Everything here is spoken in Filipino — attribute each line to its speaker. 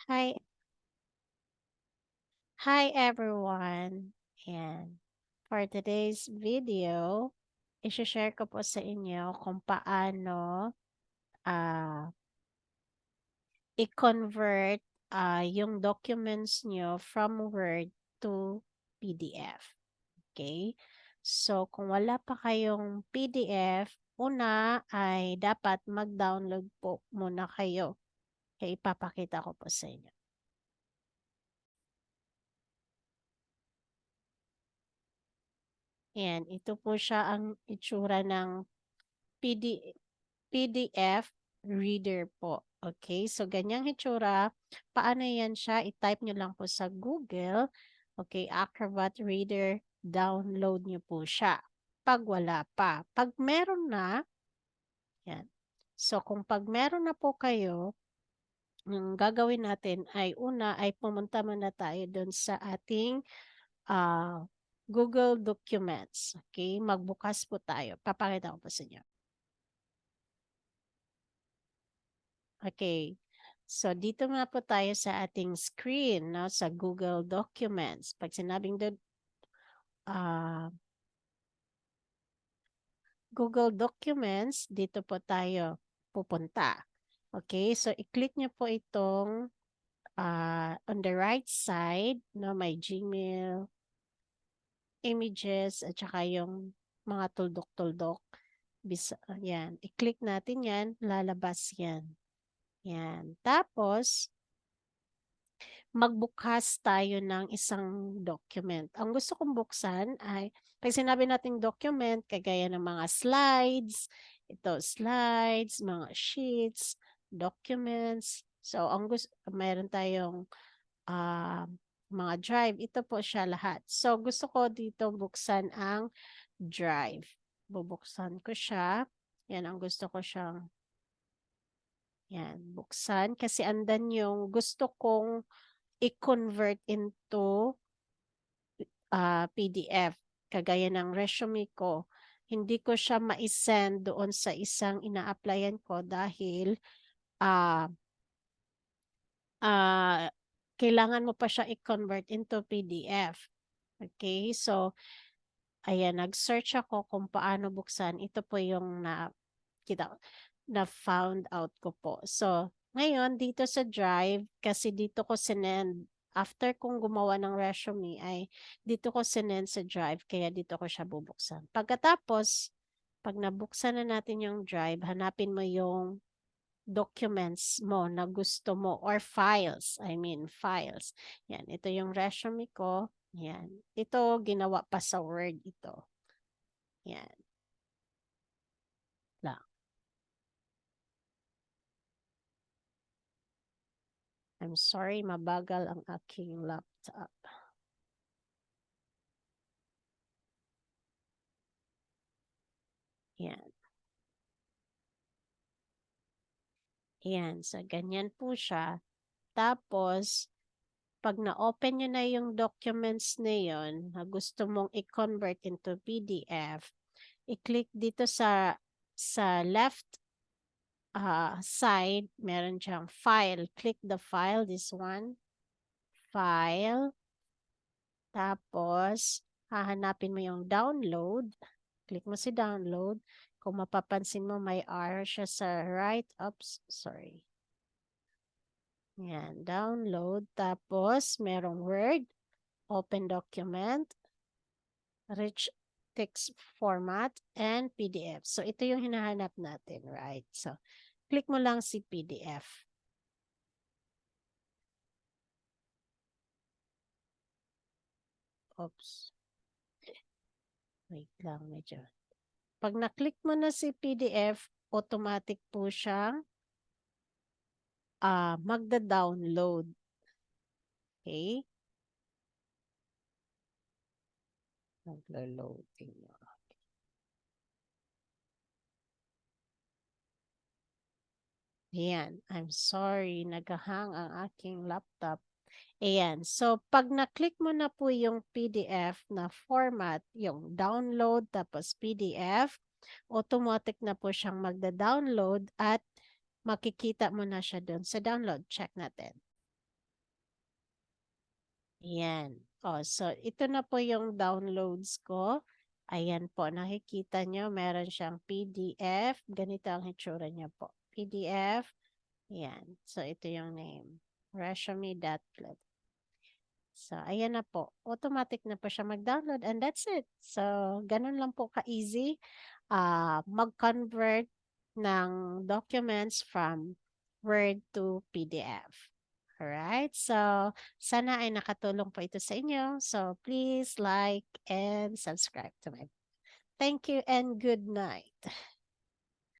Speaker 1: Hi, hi everyone. And for today's video, i-share ko po sa inyo kung paano ah i-convert yung documents nyo from Word to PDF. Okay? So, kung wala pa kayong PDF, una ay dapat mag-download po muna kayo. Kaya ipapakita ko po sa inyo. Ayan, ito po siya ang itsura ng PD, PDF reader po. Okay, so ganyang itsura. Paano yan siya? I-type nyo lang po sa Google. Okay, Acrobat Reader, download nyo po siya. Pag wala pa. Pag meron na, yan. So kung pag meron na po kayo, yung gagawin natin ay una ay pumunta muna tayo doon sa ating ah, Google Documents. Okay, magbukas po tayo. Papakita ko po sa inyo. Okay. So, dito na po tayo sa ating screen, no, sa Google Documents. Pag sinabing ah, Google Documents, dito po tayo pupunta. Okay, so i-click nyo po itong on the right side, no, may Gmail, images, at saka yung mga tuldok-tuldok. Yan, i-click natin yan, lalabas yan. Yan. Tapos, magbukas tayo ng isang document. Ang gusto kong buksan ay, pag sinabi nating document, kagaya ng mga slides, ito slides, mga sheets, documents. So, mayroon tayong ah, mga drive. Ito po siya lahat. So, gusto ko dito buksan ang drive. Bubuksan ko siya. Yan ang gusto ko siyang buksan. Kasi andan yung gusto kong i-convert into PDF. Kagaya ng resume ko. Hindi ko siya ma-send doon sa isang ina-applyan ko dahil ah ah kailangan mo pa siya i-convert into PDF. Okay, so ayan, nag-search ako kung paano buksan. Ito po yung kita, na found out ko po. So, ngayon, dito sa Drive, kasi dito ko sinend, after kong gumawa ng resume, ay dito ko sinend sa Drive, kaya dito ko siya bubuksan. Pagkatapos, pag nabuksan na natin yung Drive, hanapin mo yung documents mo na gusto mo or files. I mean, files. Yan, ito yung resume ko. Yan. Ito, ginawa pa sa Word ito. Yan. Lang. I'm sorry, mabagal ang aking laptop. Yan. Yan. So, ganyan po siya. Tapos, pag na-open nyo na yung documents na yun, na gusto mong i-convert into PDF, i-click dito sa left side, meron siyang file. Click the file, this one. File. Tapos, hahanapin mo yung download. Click mo si download. Kung mapapansin mo, may R siya sa right. Oops, sorry. Yan, download. Tapos, merong Word, open document, rich text format, and PDF. So, ito yung hinahanap natin, right? So, click mo lang si PDF. Oops. Wait lang, medyo. Pag na-click mo na si PDF, automatic po siyang magda-download. Okay? Maglo-loading. Ayan, I'm sorry, nagahang ang aking laptop. Ayan, so pag na-click mo na po yung PDF na format, yung download tapos PDF, automatic na po siyang magda-download at makikita mo na siya doon sa download. Check natin. Ayan. So ito na po yung downloads ko. Ayan po, nakikita nyo, meron siyang PDF. Ganito ang hitsura niya po. PDF. Ayan. So ito yung name. Resume.plet. So, ayan na po. Automatic na po siya mag-download and that's it. So, ganun lang po ka-easy mag-convert ng documents from Word to PDF. Alright? So, sana ay nakatulong po ito sa inyo. So, please like and subscribe to my. Thank you and good night.